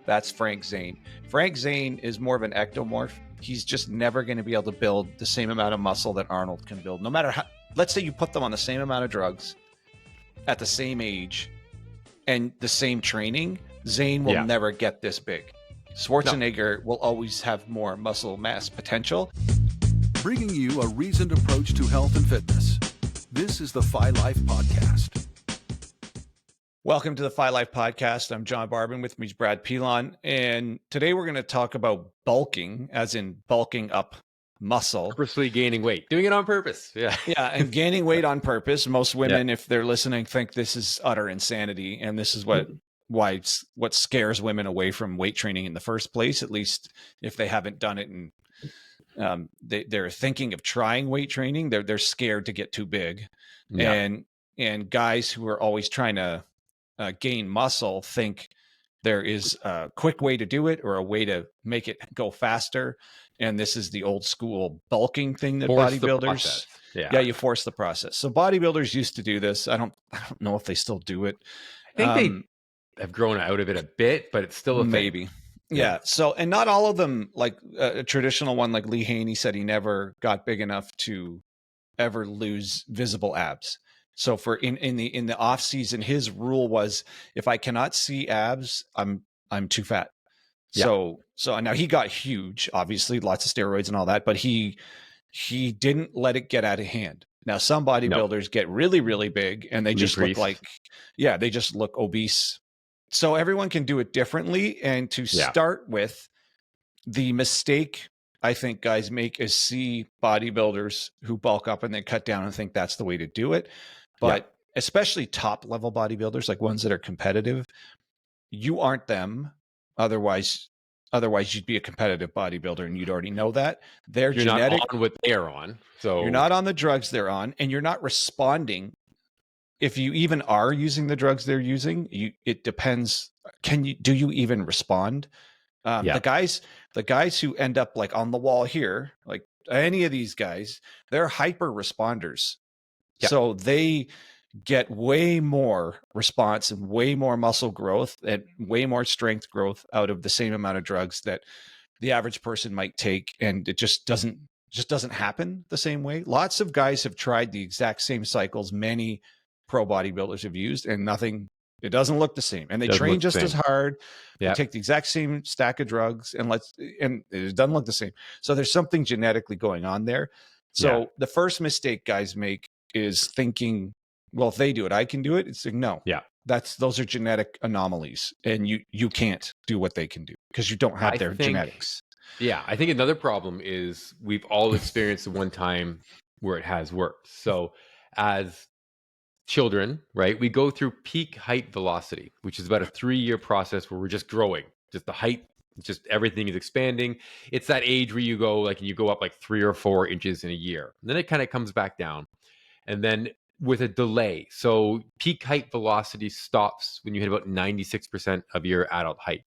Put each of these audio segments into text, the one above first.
That's Frank Zane. Frank Zane is more of an ectomorph. He's just never going to be able to build the same amount of muscle that Arnold can build. No matter how, let's say you put them on the same amount of drugs at the same age and the same training, Zane will never get this big. Schwarzenegger will always have more muscle mass potential. Bringing you a reasoned approach to health and fitness. This is the Phi Life Podcast. Welcome to the Phi Life Podcast. I'm John Barbin. With me is Brad Pilon. And today we're going to talk about bulking, as in bulking up muscle. Purposely gaining weight. Doing it on purpose. Yeah. Yeah, and gaining weight on purpose. Most women, if they're listening, think this is utter insanity. And this is what scares women away from weight training in the first place, at least if they haven't done it and they're thinking of trying weight training. They're scared to get too big. Yeah. And guys who are always trying to gain muscle think there is a quick way to do it or a way to make it go faster. And this is the old school bulking thing that bodybuilders, you force the process. So bodybuilders used to do this. I don't know if they still do it. I think they have grown out of it a bit, but it's still a maybe. Yeah. So, and not all of them, like a traditional one, like Lee Haney said, he never got big enough to ever lose visible abs. So for in the off season, his rule was, if I cannot see abs, I'm too fat. Yeah. So now he got huge, obviously lots of steroids and all that, but he didn't let it get out of hand. Now some bodybuilders get really, really big and they just look like, they just look obese. So everyone can do it differently. And to start with, the mistake I think guys make is see bodybuilders who bulk up and then cut down and think that's the way to do it. But especially top level bodybuilders, like ones that are competitive, you aren't them. Otherwise you'd be a competitive bodybuilder and you'd already know that. You're genetic, not on what they're on. So you're not on the drugs they're on, and you're not responding. If you even are using the drugs they're using, it depends. Do you even respond? The guys who end up like on the wall here, like any of these guys, they're hyper responders. Yeah. So they get way more response and way more muscle growth and way more strength growth out of the same amount of drugs that the average person might take. And it just doesn't happen the same way. Lots of guys have tried the exact same cycles many pro bodybuilders have used, and it doesn't look the same. And they train just as hard. They take the exact same stack of drugs and it doesn't look the same. So there's something genetically going on there. So the first mistake guys make is thinking, well, if they do it, I can do it. It's like, no, those are genetic anomalies, and you can't do what they can do because you don't have their genetics. Yeah. I think another problem is we've all experienced the one time where it has worked. So as children, right, we go through peak height velocity, which is about a 3-year process where we're just growing, just the height, just everything is expanding. It's that age where you go up like 3 or 4 inches in a year. And then it kind of comes back down. And then with a delay. So peak height velocity stops when you hit about 96% of your adult height.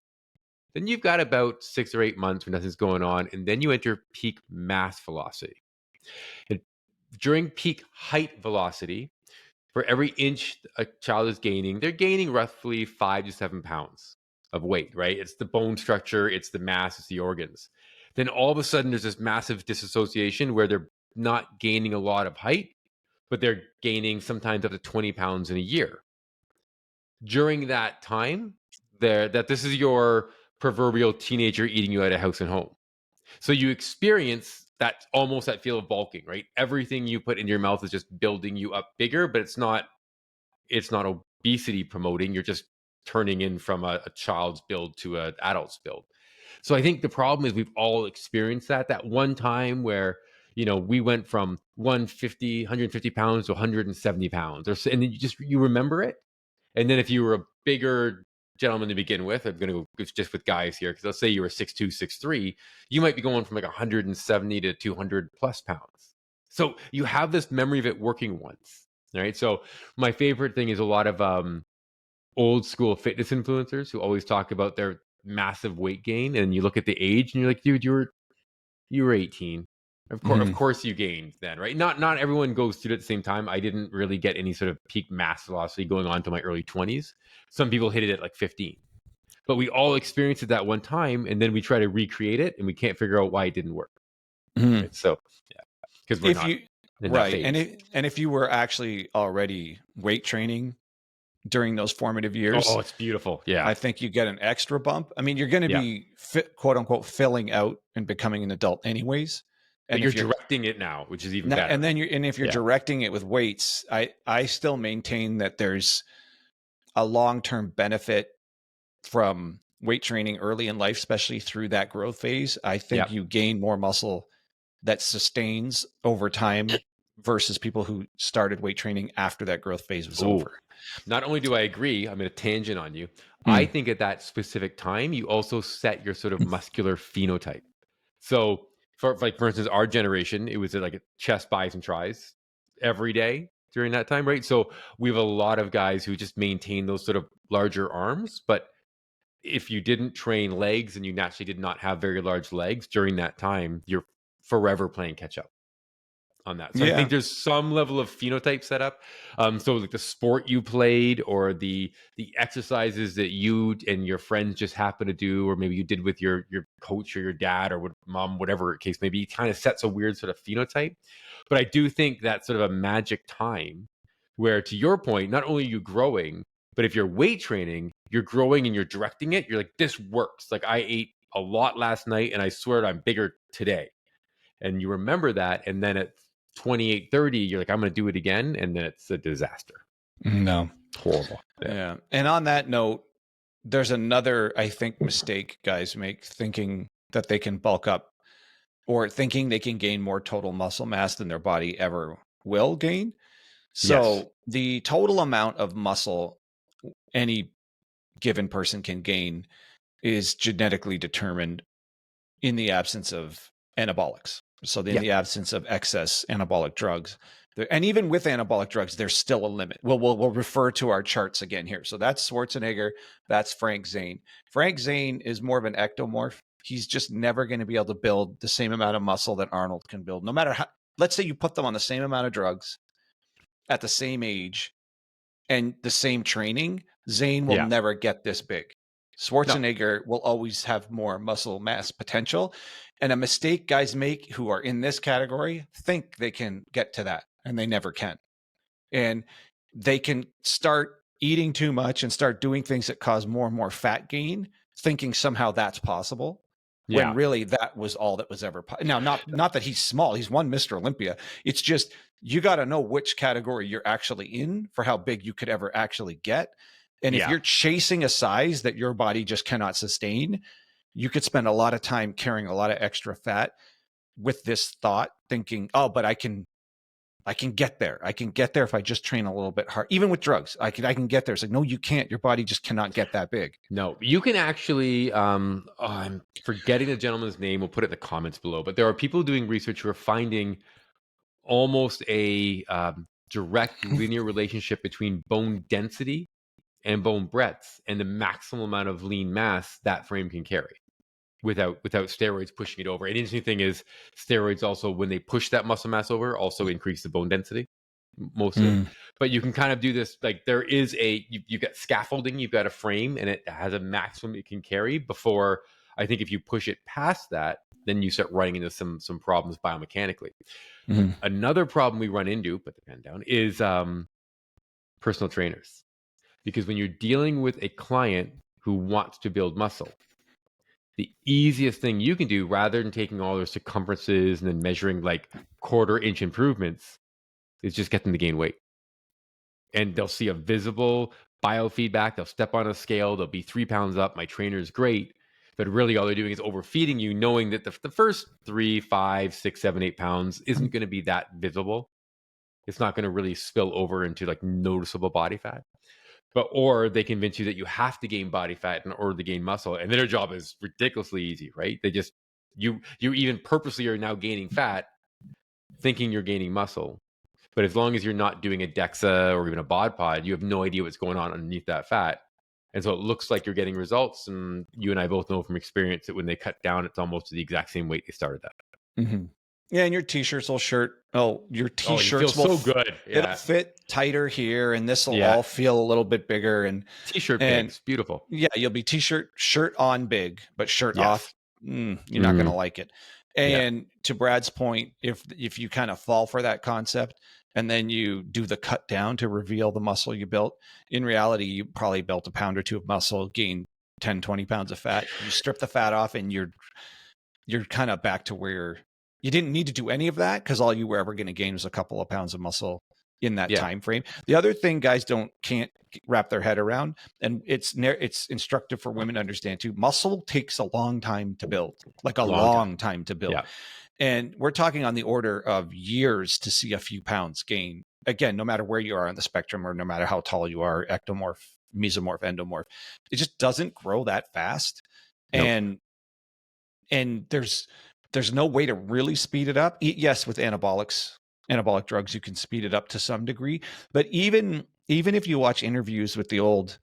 Then you've got about 6 or 8 months when nothing's going on. And then you enter peak mass velocity. And during peak height velocity, for every inch a child is gaining, they're gaining roughly 5 to 7 pounds of weight, right? It's the bone structure, it's the mass, it's the organs. Then all of a sudden there's this massive disassociation where they're not gaining a lot of height, but they're gaining sometimes up to 20 pounds in a year. During that time, this is your proverbial teenager eating you out of house and home. So you experience that almost that feel of bulking, right? Everything you put in your mouth is just building you up bigger, but it's not obesity promoting. You're just turning in from a child's build to an adult's build. So I think the problem is we've all experienced that one time where, we went from 150 pounds to 170 pounds, and you remember it. And then if you were a bigger gentleman to begin with, I'm going to go just with guys here, because let's say you were 6'2", 6'3", you might be going from like 170 to 200 plus pounds. So you have this memory of it working once, right? So my favorite thing is a lot of old school fitness influencers who always talk about their massive weight gain, and you look at the age and you're like, dude, you were 18. Of course you gained then, right? Not everyone goes through it at the same time. I didn't really get any sort of peak mass velocity going on to my early 20s. Some people hit it at like 15. but we all experienced it that one time, and then we try to recreate it, and we can't figure out why it didn't work. Right? So, yeah, because we're not in that phase. And if you were actually already weight training during those formative years, oh, it's beautiful. Yeah, I think you get an extra bump. I mean, you're going to be quote unquote filling out and becoming an adult anyways. And you're directing it now, which is even better. And then if you're directing it with weights, I still maintain that there's a long-term benefit from weight training early in life, especially through that growth phase. I think you gain more muscle that sustains over time versus people who started weight training after that growth phase was over. Not only do I agree, I'm going to tangent on you. I think at that specific time, you also set your sort of muscular phenotype. So for instance, our generation, it was like a chest, bis, and tris every day during that time, right? So we have a lot of guys who just maintain those sort of larger arms. But if you didn't train legs and you naturally did not have very large legs during that time, you're forever playing catch up on that. So I think there's some level of phenotype set up. So like the sport you played or the exercises that you and your friends just happen to do, or maybe you did with your coach or your dad or mom, whatever case maybe, it kind of sets a weird sort of phenotype. But I do think that's sort of a magic time where, to your point, not only are you growing, but if you're weight training, you're growing and you're directing it. You're like, this works. Like I ate a lot last night and I swear I'm bigger today. And you remember that. And then at 28, 30, you're like, I'm going to do it again. And then it's a disaster. No. Horrible. Yeah. And on that note, there's another, I think, mistake guys make, thinking that they can bulk up or thinking they can gain more total muscle mass than their body ever will gain. So the total amount of muscle any given person can gain is genetically determined in the absence of anabolics. So in the absence of excess anabolic drugs. And even with anabolic drugs, there's still a limit. We'll refer to our charts again here. So that's Schwarzenegger. That's Frank Zane. Frank Zane is more of an ectomorph. He's just never going to be able to build the same amount of muscle that Arnold can build. No matter how, let's say you put them on the same amount of drugs at the same age and the same training, Zane will never get this big. Schwarzenegger will always have more muscle mass potential. And a mistake guys make who are in this category think they can get to that, and they never can. And they can start eating too much and start doing things that cause more and more fat gain, thinking somehow that's possible. When really that was all that was ever now, not that he's small, he's won Mr. Olympia. It's just you got to know which category you're actually in for how big you could ever actually get. And if you're chasing a size that your body just cannot sustain, you could spend a lot of time carrying a lot of extra fat with this thought, thinking, oh, but I can get there. I can get there if I just train a little bit hard. Even with drugs, I can get there. It's like, no, you can't. Your body just cannot get that big. No, you can actually, I'm forgetting the gentleman's name. We'll put it in the comments below. But there are people doing research who are finding almost a direct linear relationship between bone density and bone breadth and the maximum amount of lean mass that frame can carry without steroids pushing it over. And the interesting thing is steroids also, when they push that muscle mass over, also increase the bone density mostly. But you can kind of do this, like there is you've got scaffolding, you've got a frame, and it has a maximum it can carry before, I think if you push it past that, then you start running into some problems biomechanically. Another problem we run into, put the pen down, is personal trainers. Because when you're dealing with a client who wants to build muscle, the easiest thing you can do, rather than taking all their circumferences and then measuring like 1/4 inch improvements, is just get them to gain weight. And they'll see a visible biofeedback. They'll step on a scale. They'll be 3 pounds up. My trainer is great. But really all they're doing is overfeeding you, knowing that the first 3, 5, 6, 7, 8 pounds isn't going to be that visible. It's not going to really spill over into like noticeable body fat. Or they convince you that you have to gain body fat in order to gain muscle, and their job is ridiculously easy, right? They just you even purposely are now gaining fat, thinking you're gaining muscle. But as long as you're not doing a DEXA or even a bod pod, you have no idea what's going on underneath that fat, and so it looks like you're getting results. And you and I both know from experience that when they cut down, it's almost the exact same weight they started at. Yeah, and your t-shirts will your Oh, you feel t-shirts will so good. it'll Yeah. fit tighter here, and this will Yeah. all feel a little bit bigger, T-shirt and bigs. Beautiful. yeah, you'll be shirt on big, but shirt off, Yes. you're not going to like it. Yeah. And to Brad's point, if you kind of fall for that concept and then you do the cut down to reveal the muscle you built, in reality, you probably built a pound or two of muscle, gained 10, 20 pounds of fat. You strip the fat off and you're kind of back to where you didn't need to do any of that, because all you were ever going to gain was a couple of pounds of muscle in that time frame. The other thing guys can't wrap their head around, and it's instructive for women to understand too, muscle takes a long time to build, like a long time to build. Yeah. And we're talking on the order of years to see a few pounds gain. Again, no matter where you are on the spectrum, or no matter how tall you are, ectomorph, mesomorph, endomorph, it just doesn't grow that fast. Nope. And there's no way to really speed it up. Yes, with anabolic drugs, you can speed it up to some degree. But even if you watch interviews with the old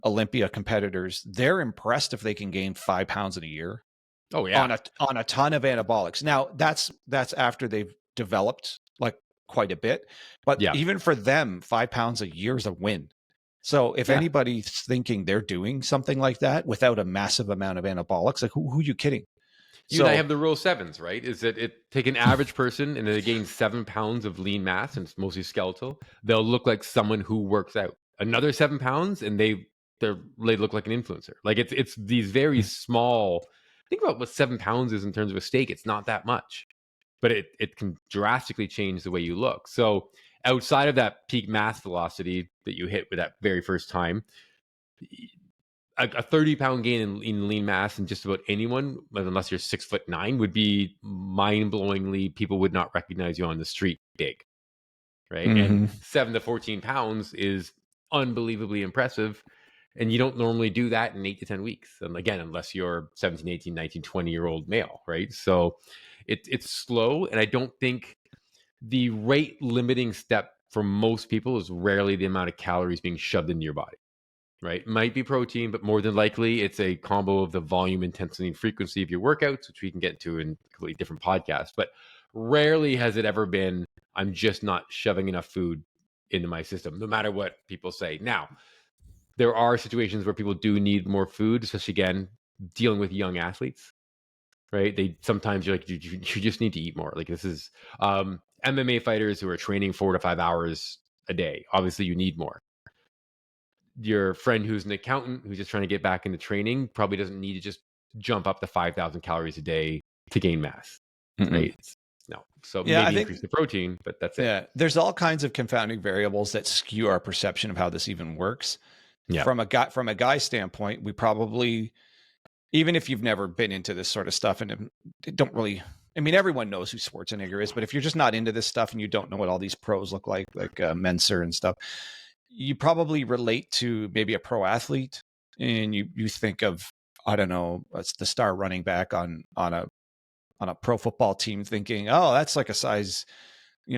Olympia competitors, they're impressed if they can gain 5 pounds in a year. Oh yeah, on a ton of anabolics. Now that's after they've developed like quite a bit, but even for them, 5 pounds a year is a win. So if anybody's thinking they're doing something like that without a massive amount of anabolics, like who are you kidding? You and I have the rule of sevens, right? Is that it take an average person and they gain 7 pounds of lean mass, and it's mostly skeletal. They'll look like someone who works out. Another 7 pounds, and they look like an influencer. Like it's these very small. Think about what 7 pounds is in terms of a steak. It's not that much, but it can drastically change the way you look. So outside of that peak mass velocity that you hit with that very first time, a 30-pound gain in lean mass in just about anyone, unless you're 6'9", would be mind-blowingly, people would not recognize you on the street big, right? And 7 to 14 pounds is unbelievably impressive. And you don't normally do that in 8 to 10 weeks. And again, unless you're 17, 18, 19, 20-year-old male, right? So it's slow. And I don't think the rate limiting step for most people is rarely the amount of calories being shoved into your body, right? Might be protein, but more than likely it's a combo of the volume, intensity, and frequency of your workouts, which we can get into in a completely different podcast. But rarely has it ever been, I'm just not shoving enough food into my system, no matter what people say. Now, there are situations where people do need more food, especially, again, dealing with young athletes, right? Sometimes you're like, you just need to eat more. Like this is MMA fighters who are training 4 to 5 hours a day. Obviously, you need more. Your friend who's an accountant who's just trying to get back into training probably doesn't need to just jump up to 5,000 calories a day to gain mass, right? No. So maybe increase the protein, but that's it. Yeah, there's all kinds of confounding variables that skew our perception of how this even works. Yeah. From a guy standpoint, we probably, even if you've never been into this sort of stuff and don't really, I mean, everyone knows who Schwarzenegger is, but if you're just not into this stuff and you don't know what all these pros look like Menser and stuff, you probably relate to maybe a pro athlete, and you think of, I don't know, the star running back on a pro football team, thinking, oh, that's like a size,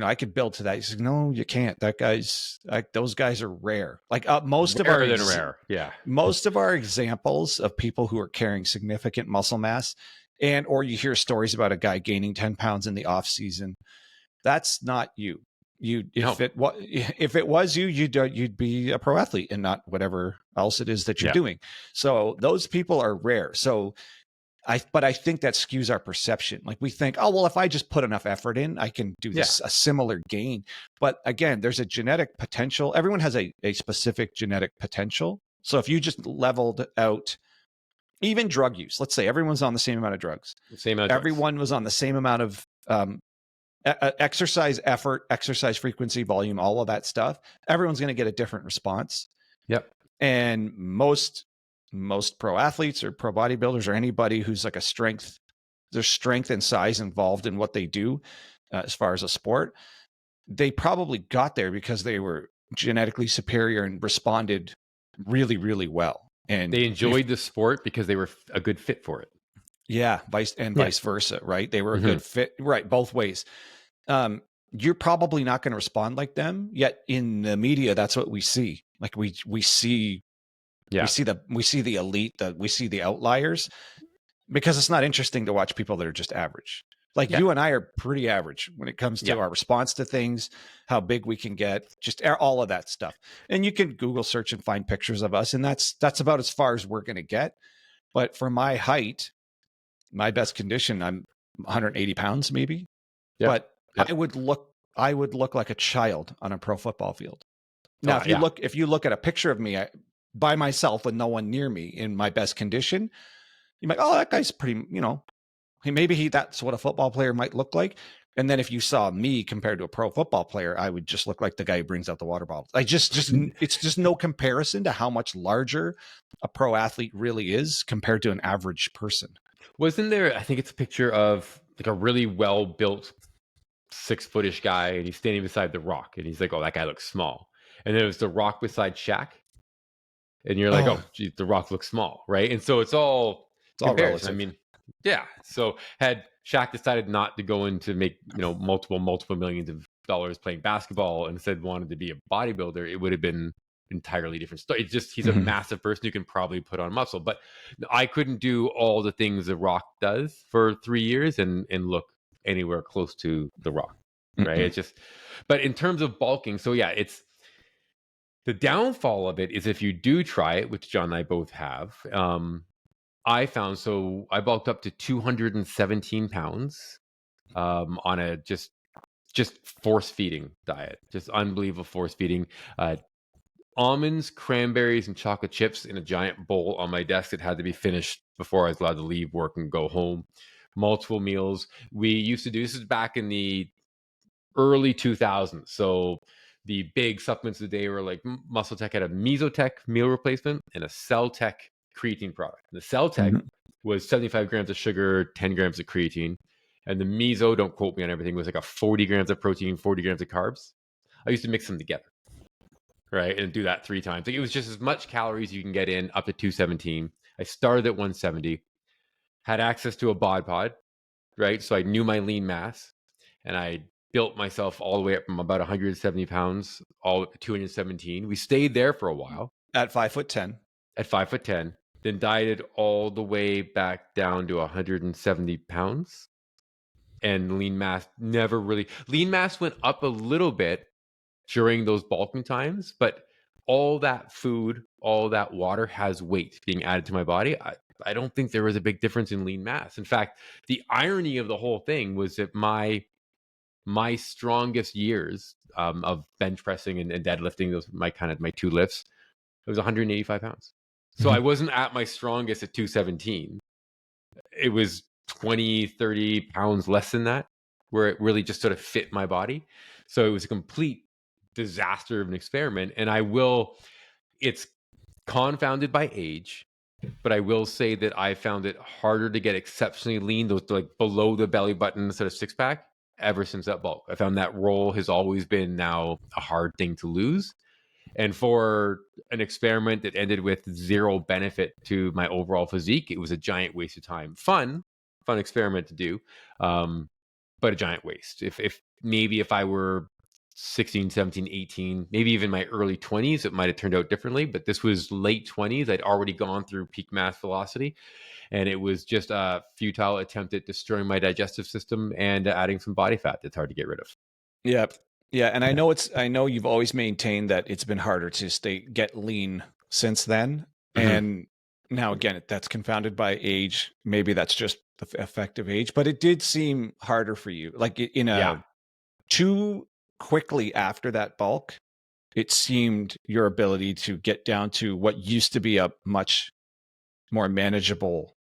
I could build to that. He's like, no, you can't. Those guys are rare. Like most of our examples of people who are carrying significant muscle mass, or you hear stories about a guy gaining 10 pounds in the off season. That's not you. If it was you, you'd be a pro athlete and not whatever else it is that you're doing. So those people are rare. So but I think that skews our perception. Like we think, oh, well, if I just put enough effort in, I can do this, a similar gain. But again, there's a genetic potential. Everyone has a specific genetic potential. So if you just leveled out even drug use, let's say everyone's on the same amount of drugs. Everyone was on the same amount of exercise effort, exercise frequency, volume, all of that stuff. Everyone's going to get a different response. Yep. And most pro athletes or pro bodybuilders or anybody who's like there's strength and size involved in what they do as far as a sport, they probably got there because they were genetically superior and responded really, really well. And they enjoyed the sport because they were a good fit for it. Yeah. Vice versa, right? They were a good fit, right? Both ways. You're probably not going to respond like them, yet in the media, that's what we see. Like we see, we see the elite, we see the outliers, because it's not interesting to watch people that are just average. Like you and I are pretty average when it comes to our response to things, how big we can get, just all of that stuff. And you can Google search and find pictures of us. And that's about as far as we're going to get. But for my height, my best condition, I'm 180 pounds maybe. But I would look like a child on a pro football field. Now, if you look at a picture of me by myself with no one near me in my best condition, you're like, oh, that guy's pretty, that's what a football player might look like. And then if you saw me compared to a pro football player, I would just look like the guy who brings out the water bottles. It's just no comparison to how much larger a pro athlete really is compared to an average person. Wasn't there, I think it's a picture of like a really well-built 6-footish guy, and he's standing beside The Rock, and he's like, oh, that guy looks small. And then it was The Rock beside Shaq. And you're like, oh, geez, The Rock looks small, right? And so it's all relative. I mean, yeah. So had Shaq decided not to go into make, multiple millions of dollars playing basketball and instead wanted to be a bodybuilder, it would have been entirely different story. It's just, he's a massive person who can probably put on muscle. But I couldn't do all the things The Rock does for 3 years and look anywhere close to The Rock, right? It's just, but in terms of bulking, so yeah, it's, the downfall of it is if you do try it, which John and I both have, I found, so I bulked up to 217 pounds on a just force feeding diet, just unbelievable force feeding. Almonds, cranberries, and chocolate chips in a giant bowl on my desk. It had to be finished before I was allowed to leave work and go home. Multiple meals. We used to do, this is back in the early 2000s. So the big supplements of the day were like Muscle Tech had a Mesotech meal replacement and a Cell Tech creatine product. The Cell Tech was 75 grams of sugar, 10 grams of creatine. And the Meso, don't quote me on everything, was like a 40 grams of protein, 40 grams of carbs. I used to mix them together, right? And do that 3 times. Like it was just as much calories you can get in, up to 217. I started at 170, had access to a bod pod, right? So I knew my lean mass, and I built myself all the way up from about 170 pounds, all up to 217. We stayed there for a while. At 5'10". At 5'10", then dieted all the way back down to 170 pounds. And lean mass lean mass went up a little bit during those bulking times, but all that food, all that water has weight being added to my body. I don't think there was a big difference in lean mass. In fact, the irony of the whole thing was that my strongest years of bench pressing and deadlifting, those my 2 lifts, it was 185 pounds. So I wasn't at my strongest at 217. It was 20, 30 pounds less than that, where it really just sort of fit my body. So it was a complete disaster of an experiment. And it's confounded by age, but I will say that I found it harder to get exceptionally lean, those like below the belly button sort of 6-pack, ever since that bulk. I found that roll has always been now a hard thing to lose. And for an experiment that ended with 0 benefit to my overall physique, it was a giant waste of time. Fun experiment to do, but a giant waste. If I were 16, 17, 18, maybe even my early 20s, it might have turned out differently. But this was late 20s. I'd already gone through peak mass velocity, and it was just a futile attempt at destroying my digestive system and adding some body fat that's hard to get rid of. Yeah. Yeah. And I know you've always maintained that it's been harder to get lean since then. And now again, that's confounded by age. Maybe that's just the effect of age, but it did seem harder for you. Like too quickly after that bulk, it seemed your ability to get down to what used to be a much more manageable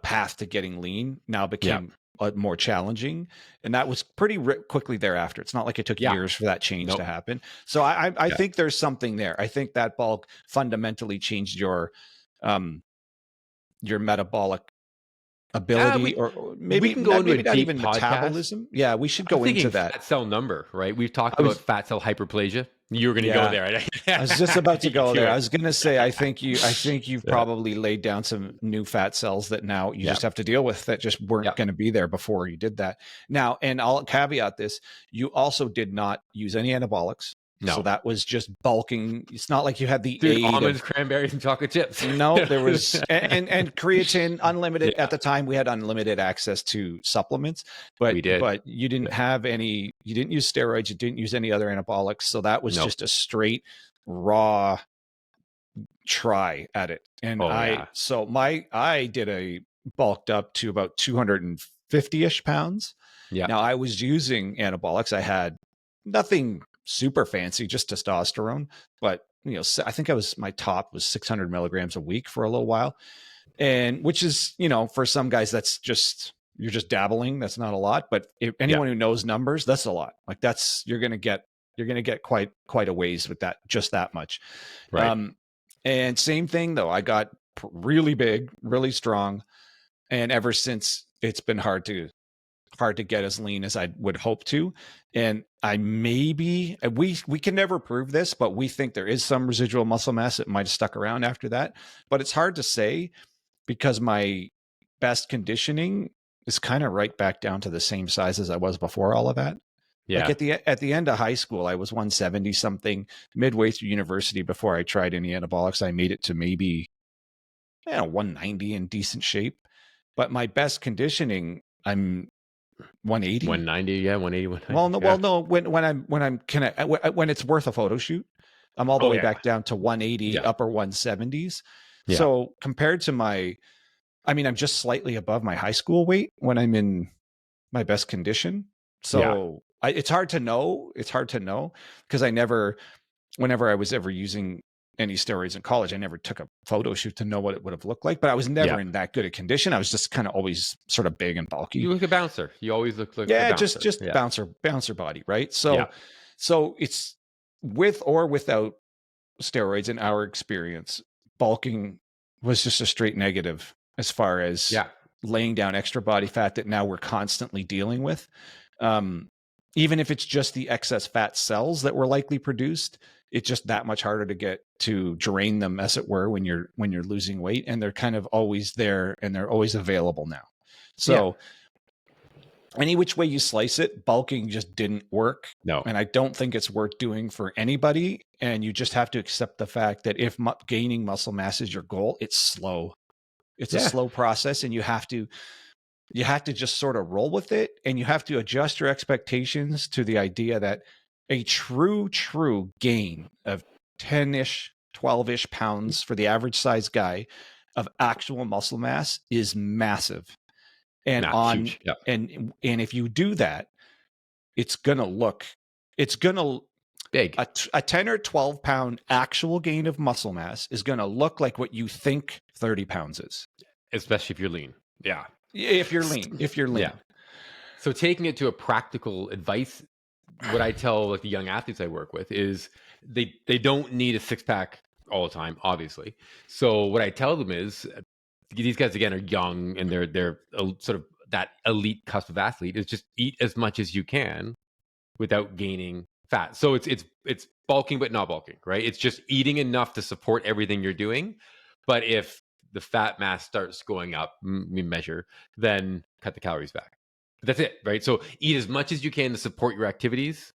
path to getting lean now became more challenging. And that was pretty quickly thereafter. It's not like it took years for that change to happen. So I think there's something there. I think that bulk fundamentally changed your metabolic ability, or maybe we can go into not even podcast. Metabolism. Yeah, we should go into that. Fat cell number, right? We've talked about fat cell hyperplasia. You were going to go there. I was just about to go there. I was going to say, I think you've probably laid down some new fat cells that now you just have to deal with that just weren't going to be there before you did that. Now, and I'll caveat this: you also did not use any anabolics. So that was just bulking. It's not like you had the Dude, aid almonds, of, cranberries, and chocolate chips. no, there was, and creatine unlimited. At the time, we had unlimited access to supplements, but We did. but you didn't have any. You didn't use steroids. You didn't use any other anabolics. So that was just a straight raw try at it. And I did a bulked up to about 250-ish pounds. Yeah. Now I was using anabolics. I had nothing super fancy, just testosterone, but you know, I think my top was 600 milligrams a week for a little while. And which is, you know, for some guys, that's just, you're just dabbling. That's not a lot, but if anyone who knows numbers, that's a lot. Like you're going to get quite a ways with that, just that much. Right. And same thing though, I got really big, really strong. And ever since, it's been hard to get as lean as I would hope to. And we can never prove this, but we think there is some residual muscle mass that might have stuck around after that. But it's hard to say because my best conditioning is kind of right back down to the same size as I was before all of that. Yeah. Like at the end of high school, I was 170 something. Midway through university, before I tried any anabolics, I made it to maybe 190 in decent shape. But my best conditioning, I'm 180. 190, yeah, 180, 190. Well, no. When it's worth a photo shoot, I'm all the way back down to 180, upper 170s. Yeah. So compared to I'm just slightly above my high school weight when I'm in my best condition. So it's hard to know. It's hard to know because whenever I was ever using any steroids in college, I never took a photo shoot to know what it would have looked like, but I was never in that good a condition. I was just kind of always sort of big and bulky. You look a bouncer. You always look like a bouncer. just bouncer body, right? So it's with or without steroids, in our experience, bulking was just a straight negative as far as laying down extra body fat that now we're constantly dealing with. Even if it's just the excess fat cells that were likely produced, it's just that much harder to get to drain them, as it were, when you're losing weight, and they're kind of always there and they're always available now. So any which way you slice it, bulking just didn't work. No. And I don't think it's worth doing for anybody. And you just have to accept the fact that if gaining muscle mass is your goal, it's slow. It's a slow process, and you have to just sort of roll with it, and you have to adjust your expectations to the idea that a true gain of 10-ish, 12-ish pounds for the average size guy of actual muscle mass is massive. And huge. And if you do that, it's going to big. A 10 or 12 pound actual gain of muscle mass is going to look like what you think 30 pounds is. Especially if you're lean. Yeah. If you're lean. Yeah. So taking it to a practical advice, what I tell like the young athletes I work with is they don't need a six pack all the time, obviously. So what I tell them is these guys again are young and they're sort of that elite cusp of athlete is just eat as much as you can without gaining fat. So it's bulking but not bulking, right? It's just eating enough to support everything you're doing. But if the fat mass starts going up, we measure, then cut the calories back. That's it, right? So eat as much as you can to support your activities,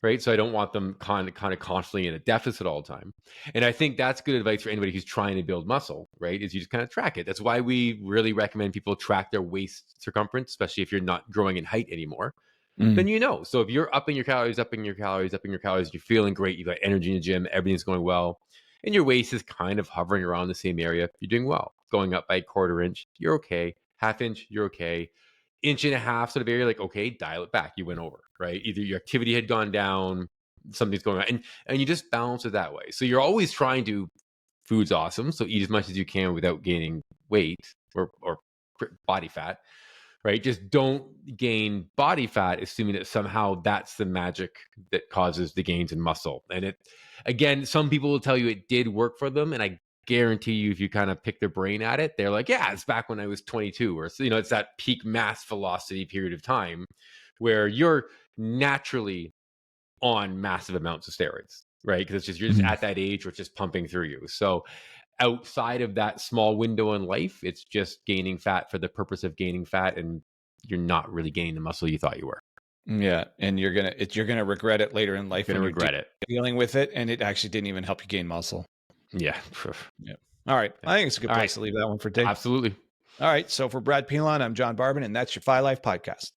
right? So I don't want them kind of constantly in a deficit all the time. And I think that's good advice for anybody who's trying to build muscle, right? Is you just kind of track it. That's why we really recommend people track their waist circumference, especially if you're not growing in height anymore. Then you know. So if you're upping your calories, you're feeling great, you've got energy in the gym, everything's going well, and your waist is kind of hovering around the same area, you're doing well. Going up by 1/4 inch, you're okay. 1/2 inch, you're okay. 1.5 inches sort of area, like, okay, dial it back. You went over, right? Either your activity had gone down, something's going on, and you just balance it that way. So you're always trying to, food's awesome, so eat as much as you can without gaining weight or body fat, right? Just don't gain body fat, assuming that somehow that's the magic that causes the gains in muscle. And it, again, some people will tell you it did work for them, and I guarantee you, if you kind of pick their brain at it, they're like, yeah, it's back when I was 22, or, you know, it's that peak mass velocity period of time where you're naturally on massive amounts of steroids, right? Because it's just, you're just at that age where it's just pumping through you. So outside of that small window in life, it's just gaining fat for the purpose of gaining fat, and you're not really gaining the muscle you thought you were. Yeah, and you're gonna regret it later in life. You're gonna regret it dealing with it, and it actually didn't even help you gain muscle. Yeah. Yeah. All right. I think it's a good place to leave that one for today. Absolutely. All right. So for Brad Pilon, I'm John Barban, and that's your Phi Life Podcast.